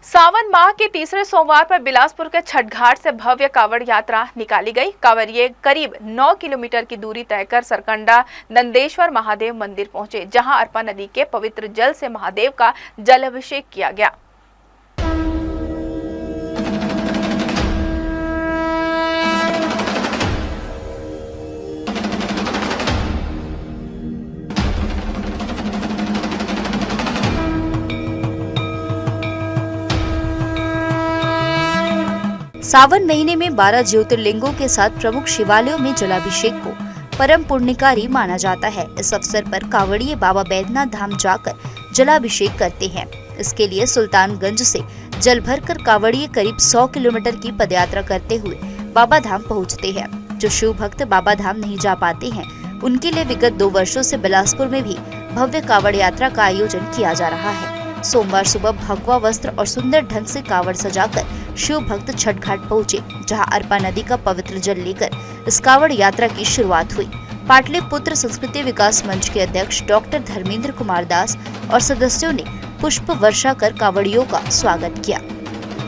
सावन माह के तीसरे सोमवार पर बिलासपुर के छठ घाट से भव्य कावड़ यात्रा निकाली गई। कांवड़िए करीब 9 किलोमीटर की दूरी तय कर सरकंडा नंदेश्वर महादेव मंदिर पहुंचे, जहां अरपा नदी के पवित्र जल से महादेव का जलाभिषेक किया गया। सावन महीने में 12 ज्योतिर्लिंगों के साथ प्रमुख शिवालयों में जलाभिषेक को परम पुण्यकारी माना जाता है। इस अवसर पर कांवड़िए बाबा बैद्यनाथ धाम जाकर जलाभिषेक करते हैं। इसके लिए सुल्तानगंज से जल भरकर कांवड़िए करीब 100 किलोमीटर की पदयात्रा करते हुए बाबा धाम पहुँचते हैं। जो शिव भक्त बाबा धाम नहीं जा पाते हैं, उनके लिए विगत 2 वर्षों से बिलासपुर में भी भव्य कांवड़ यात्रा का आयोजन किया जा रहा है। सोमवार सुबह भगवा वस्त्र और सुंदर ढंग से कांवड़ सजाकर शिव भक्त छठ घाट पहुँचे, जहां अरपा नदी का पवित्र जल लेकर इस कांवड़ यात्रा की शुरुआत हुई। पाटलिपुत्र संस्कृति विकास मंच के अध्यक्ष डॉक्टर धर्मेंद्र कुमार दास और सदस्यों ने पुष्प वर्षा कर कांवड़ियों का स्वागत किया।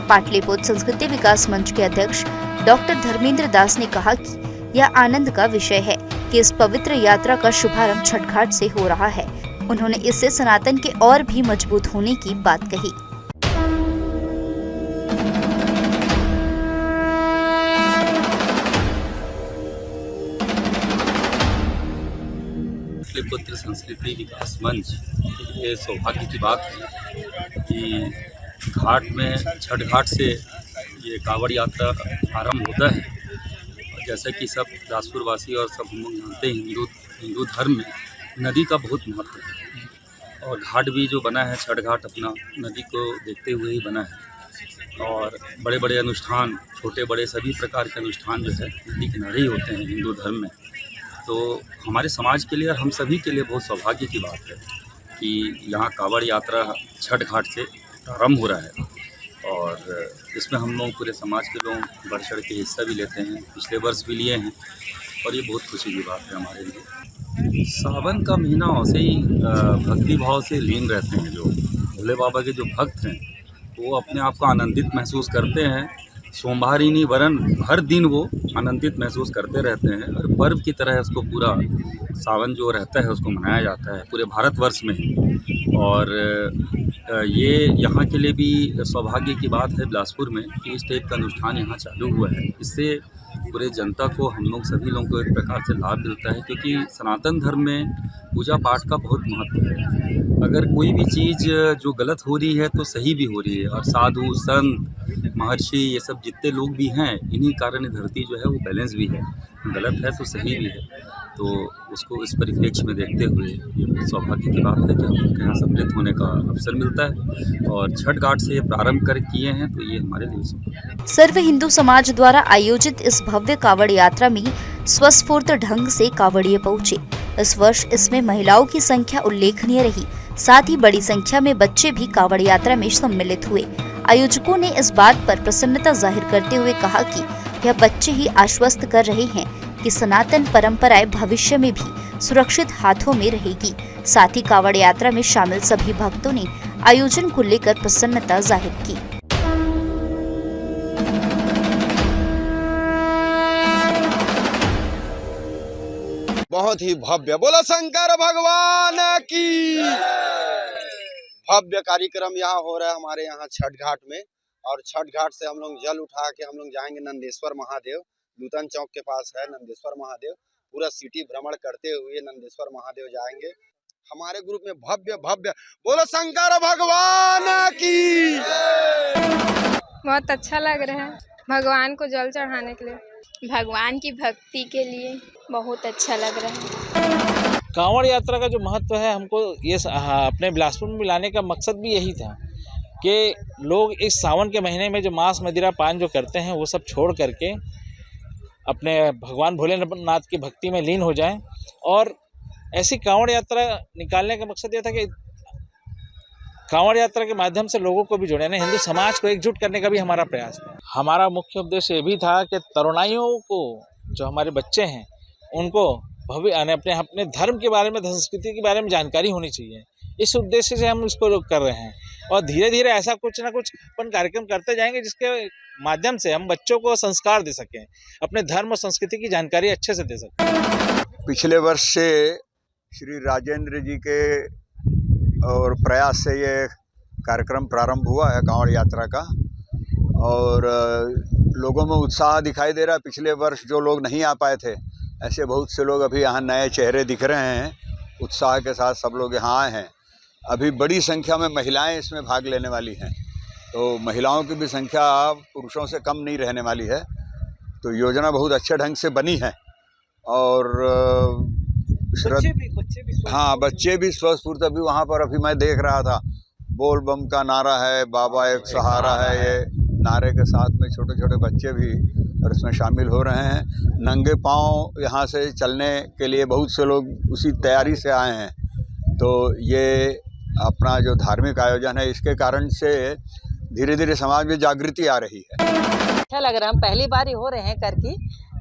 पाटलिपुत्र संस्कृति विकास मंच के अध्यक्ष डॉक्टर धर्मेंद्र दास ने कहा कि यह आनंद का विषय है कि इस पवित्र यात्रा का शुभारंभ छठ घाट से हो रहा है। उन्होंने इससे सनातन के और भी मजबूत होने की बात कही। पाटलिपुत्र संस्कृति विकास मंच, ये सौभाग्य की बात है कि घाट में छठ घाट से ये कांवड़ यात्रा आरंभ होता है। और जैसा कि सब बिलासपुर वासी और सब हम लोग जानते हैं, हिंदू धर्म में नदी का बहुत महत्व है और घाट भी जो बना है छठ घाट अपना नदी को देखते हुए ही बना है। और बड़े बड़े अनुष्ठान, छोटे बड़े सभी प्रकार के अनुष्ठान जो है नदी किनारे ही होते हैं हिंदू धर्म में। तो हमारे समाज के लिए और हम सभी के लिए बहुत सौभाग्य की बात है कि यहाँ कांवड़ यात्रा छठ घाट से आरंभ हो रहा है और इसमें हम लोग पूरे समाज के लोग बढ़ चढ़ के हिस्सा भी लेते हैं। पिछले वर्ष भी लिए हैं और ये बहुत खुशी की बात है हमारे लिए। सावन का महीना वैसे ही भक्ति भाव से लीन रहते हैं। जो भोले बाबा के जो भक्त हैं वो अपने आप को आनंदित महसूस करते हैं। सोमवार ही नहीं वरन हर दिन वो आनंदित महसूस करते रहते हैं और पर्व की तरह उसको पूरा सावन जो रहता है उसको मनाया जाता है पूरे भारतवर्ष में। और ये यहाँ के लिए भी सौभाग्य की बात है बिलासपुर में कि इस टाइप का अनुष्ठान यहाँ चालू हुआ है। इससे पूरे जनता को, हम लोग सभी लोगों को एक प्रकार से लाभ मिलता है, क्योंकि सनातन धर्म में पूजा पाठ का बहुत महत्व है। अगर कोई भी चीज़ जो गलत हो रही है तो सही भी हो रही है और साधु संत महर्षि ये सब जितने लोग भी हैं, इन्हीं कारण धरती जो है वो बैलेंस भी है। गलत है तो सही भी है। तो उसको इस परिप्रेक्ष्य में देखते हुए ये सौभाग्य की बात है कि हम लोग के यहाँ सम्मिलित होने का अवसर मिलता है और छठ घाट से प्रारंभ कर किए हैं तो ये हमारे लिए सर्व हिंदू समाज द्वारा आयोजित इस भव्य कांवड़ यात्रा में स्वस्फूर्त ढंग से कांवड़िए पहुँचे। इस वर्ष इसमें महिलाओं की संख्या उल्लेखनीय रही, साथ ही बड़ी संख्या में बच्चे भी कांवड़ यात्रा में सम्मिलित हुए। आयोजकों ने इस बात पर प्रसन्नता जाहिर करते हुए कहा कि यह बच्चे ही आश्वस्त कर रहे हैं कि सनातन परंपराएं भविष्य में भी सुरक्षित हाथों में रहेगी। साथ ही कांवड़ यात्रा में शामिल सभी भक्तों ने आयोजन को लेकर प्रसन्नता जाहिर की। बहुत ही भव्य, बोलो शंकर भगवान की। भव्य कार्यक्रम यहाँ हो रहा है हमारे यहाँ छठ घाट में। और छठ घाट से हम लोग जल उठा के हम लोग जाएंगे नंदेश्वर महादेव। नूतन चौक के पास है नंदेश्वर महादेव। पूरा सिटी भ्रमण करते हुए नंदेश्वर महादेव जाएंगे। हमारे ग्रुप में भव्य भव्य, बोलो शंकर भगवान की। बहुत अच्छा लग रहा है भगवान को जल चढ़ाने के लिए, भगवान की भक्ति के लिए बहुत अच्छा लग रहा है। कांवड़ यात्रा का जो महत्व है, हमको ये अपने बिलासपुर में लाने का मकसद भी यही था कि लोग इस सावन के महीने में जो मांस मदिरा पान जो करते हैं वो सब छोड़ करके अपने भगवान भोलेनाथ की भक्ति में लीन हो जाएं। और ऐसी कांवड़ यात्रा निकालने का मकसद ये था कि कांवड़ यात्रा के माध्यम से लोगों को भी जोड़े, यानी हिंदू समाज को एकजुट करने का भी हमारा प्रयास था। हमारा मुख्य उद्देश्य ये भी था कि तरुणाइयों को, जो हमारे बच्चे हैं, उनको अपने धर्म के बारे में, संस्कृति के बारे में जानकारी होनी चाहिए। इस उद्देश्य से हम इसको कर रहे हैं और धीरे धीरे ऐसा कुछ ना कुछ अपन कार्यक्रम करते जाएंगे जिसके माध्यम से हम बच्चों को संस्कार दे सकें, अपने धर्म और संस्कृति की जानकारी अच्छे से दे सकें। पिछले वर्ष से श्री राजेंद्र जी के और प्रयास से ये कार्यक्रम प्रारंभ हुआ है कांवड़ यात्रा का, और लोगों में उत्साह दिखाई दे रहा है। पिछले वर्ष जो लोग नहीं आ पाए थे, ऐसे बहुत से लोग अभी यहाँ नए चेहरे दिख रहे हैं, उत्साह के साथ सब लोग यहाँ आए हैं। अभी बड़ी संख्या में महिलाएं इसमें भाग लेने वाली हैं, तो महिलाओं की भी संख्या पुरुषों से कम नहीं रहने वाली है। तो योजना बहुत अच्छे ढंग से बनी है और बच्चे भी स्वस्फूर्त। अभी वहाँ पर अभी मैं देख रहा था, बोल बम का नारा है, बाबा एक सहारा है, ये नारे के साथ में छोटे छोटे बच्चे भी और इसमें शामिल हो रहे हैं। नंगे पांव यहाँ से चलने के लिए बहुत से लोग उसी तैयारी से आए हैं। तो ये अपना जो धार्मिक आयोजन है, इसके कारण से धीरे धीरे समाज में जागृति आ रही है। अच्छा लग रहा है। हम पहली बार ही हो रहे हैं करके,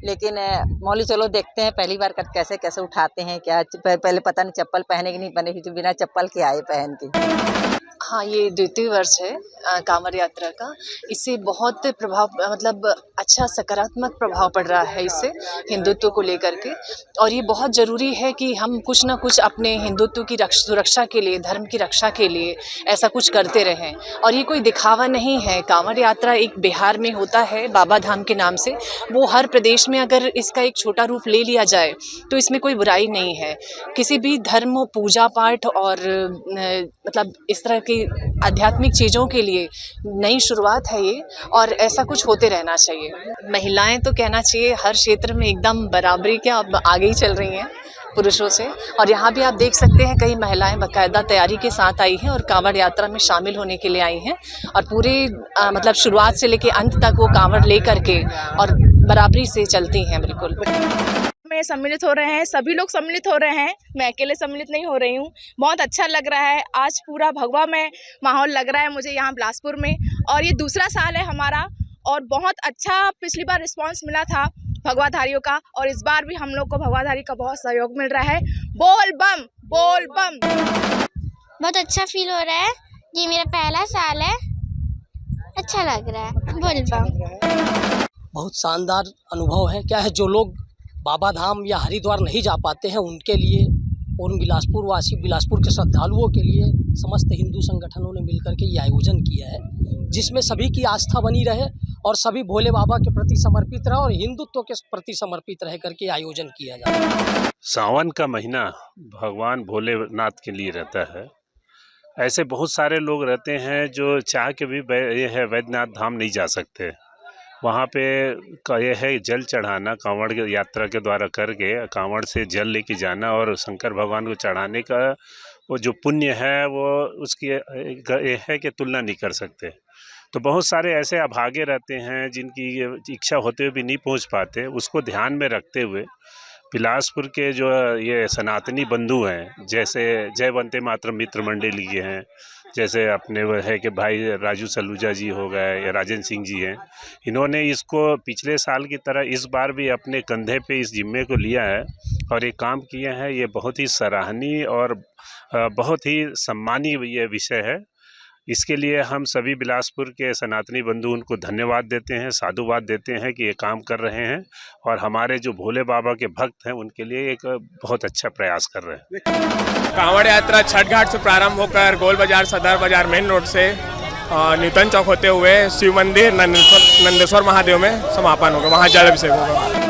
लेकिन मौली चलो देखते हैं पहली बार कर कैसे कैसे उठाते हैं। क्या पहले पता नहीं चप्पल पहने की नहीं पहने, तो बिना चप्पल के आए पहन के। हाँ, ये द्वितीय वर्ष है कांवड़ यात्रा का। इससे बहुत प्रभाव, मतलब अच्छा सकारात्मक प्रभाव पड़ रहा है इससे हिंदुत्व को लेकर के। और ये बहुत ज़रूरी है कि हम कुछ ना कुछ अपने हिंदुत्व की सुरक्षा के लिए, धर्म की रक्षा के लिए ऐसा कुछ करते रहें। और ये कोई दिखावा नहीं है। कांवड़ यात्रा एक बिहार में होता है बाबा धाम के नाम से, वो हर प्रदेश में अगर इसका एक छोटा रूप ले लिया जाए तो इसमें कोई बुराई नहीं है। किसी भी धर्म, पूजा पाठ और मतलब इस तरह की आध्यात्मिक चीज़ों के लिए नई शुरुआत है ये, और ऐसा कुछ होते रहना चाहिए। महिलाएं तो कहना चाहिए हर क्षेत्र में एकदम बराबरी के अब आगे ही चल रही हैं पुरुषों से। और यहाँ भी आप देख सकते हैं कई महिलाएं बाकायदा तैयारी के साथ आई हैं और कांवड़ यात्रा में शामिल होने के लिए आई हैं, और पूरे मतलब शुरुआत से लेकर अंत तक वो कांवड़ ले करके और बराबरी से चलती हैं। बिल्कुल में सम्मिलित हो रहे हैं, सभी लोग सम्मिलित हो रहे हैं, मैं अकेले सम्मिलित नहीं हो रही हूँ। बहुत अच्छा लग रहा है। आज पूरा भगवा में माहौल लग रहा है मुझे यहाँ बिलासपुर में, और ये दूसरा साल है हमारा, और बहुत अच्छा पिछली बार रिस्पांस मिला था भगवाधारियों का, और इस बार भी हम लोग को भगवाधारी का बहुत सहयोग मिल रहा है। बोल बम, बोल बम। बहुत अच्छा फील हो रहा है, ये मेरा पहला साल है, अच्छा लग रहा है। बोल बम बहुत शानदार अनुभव है। क्या है, जो लोग बाबा धाम या हरिद्वार नहीं जा पाते हैं उनके लिए, और बिलासपुर वासी, बिलासपुर के श्रद्धालुओं के लिए समस्त हिंदू संगठनों ने मिलकर के ये आयोजन किया है, जिसमें सभी की आस्था बनी रहे और सभी भोले बाबा के प्रति समर्पित रहे और हिंदुत्व के प्रति समर्पित रह करके आयोजन किया जाता है। सावन का महीना भगवान भोलेनाथ के लिए रहता है। ऐसे बहुत सारे लोग रहते हैं जो चाह के भी वैद्यनाथ धाम नहीं जा सकते। वहाँ पे ये है जल चढ़ाना, कांवड़ यात्रा के द्वारा करके कांवड़ से जल लेके जाना और शंकर भगवान को चढ़ाने का वो जो पुण्य है वो उसकी ये है कि तुलना नहीं कर सकते। तो बहुत सारे ऐसे अभागे रहते हैं जिनकी इच्छा होते हुए भी नहीं पहुँच पाते। उसको ध्यान में रखते हुए बिलासपुर के जो ये सनातनी बंधु हैं, जैसे जय वंदे मातरम मित्र मंडली के हैं, जैसे अपने वो है कि भाई राजू सलूजा जी हो गए या राजेंद्र सिंह जी हैं, इन्होंने इसको पिछले साल की तरह इस बार भी अपने कंधे पे इस जिम्मे को लिया है और ये काम किए हैं। ये बहुत ही सराहनीय और बहुत ही सम्मानीय ये विषय है। इसके लिए हम सभी बिलासपुर के सनातनी बंधु उनको धन्यवाद देते हैं, साधुवाद देते हैं कि ये काम कर रहे हैं और हमारे जो भोले बाबा के भक्त हैं उनके लिए एक बहुत अच्छा प्रयास कर रहे हैं। कांवड़ यात्रा छठ घाट से प्रारंभ होकर गोल बाजार, सदर बाजार मेन रोड से न्यूटन चौक होते हुए शिव मंदिर नंदेश्वर महादेव में समापन होगा, वहाँ जल अभिषेक होगा।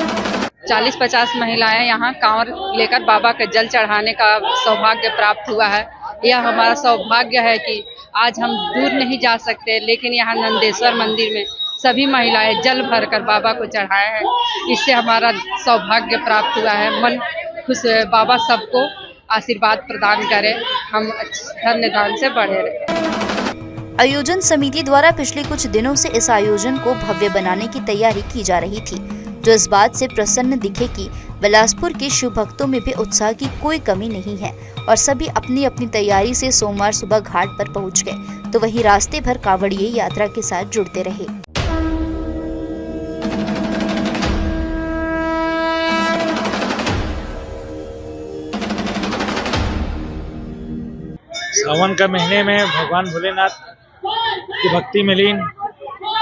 40-50 महिलाएं यहाँ कांवड़ लेकर बाबा के जल चढ़ाने का सौभाग्य प्राप्त हुआ है। यह हमारा सौभाग्य है कि आज हम दूर नहीं जा सकते, लेकिन यहाँ नंदेश्वर मंदिर में सभी महिलाएं जल भरकर बाबा को चढ़ाए हैं। इससे हमारा सौभाग्य प्राप्त हुआ है। मन खुश है। बाबा सबको आशीर्वाद प्रदान करें, हम धन्य दान से बढ़े रहें। आयोजन समिति द्वारा पिछले कुछ दिनों से इस आयोजन को भव्य बनाने की तैयारी की जा रही थी, जो इस बात से प्रसन्न दिखे कि बिलासपुर के शिव भक्तों में भी उत्साह की कोई कमी नहीं है और सभी अपनी अपनी तैयारी से सोमवार सुबह घाट पर पहुंच गए, तो वहीं रास्ते भर कांवड़िये यात्रा के साथ जुड़ते रहे। सावन का महीने में भगवान भोलेनाथ की भक्ति में लीन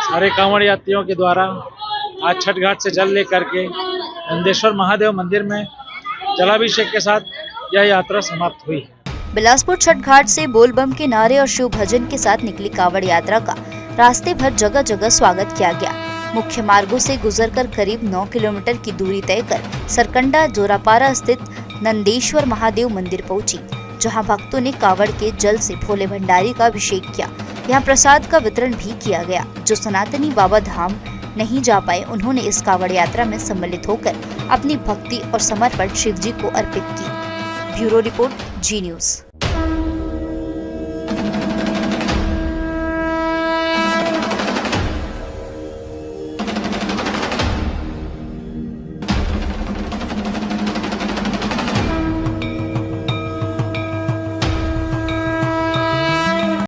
सारे कांवड़ यात्रियों के द्वारा आज छठ घाट से जल लेकर के नंदेश्वर महादेव मंदिर में जलाभिषेक के साथ यह यात्रा समाप्त हुई। बिलासपुर छठ घाट से बोलबम के नारे और शिव भजन के साथ निकली कावड़ यात्रा का रास्ते भर जगह जगह स्वागत किया गया। मुख्य मार्गों से गुजरकर करीब 9 किलोमीटर की दूरी तय कर सरकंडा जोरापारा स्थित नंदेश्वर महादेव मंदिर पहुंची, जहां भक्तों ने कावड़ के जल से भोले भंडारी का अभिषेक किया। यहां प्रसाद का वितरण भी किया गया। जो सनातनी बाबा धाम नहीं जा पाए, उन्होंने इस कावड़ यात्रा में सम्मिलित होकर अपनी भक्ति और समर्पण शिव जी को अर्पित की। ब्यूरो रिपोर्ट, जी न्यूज़।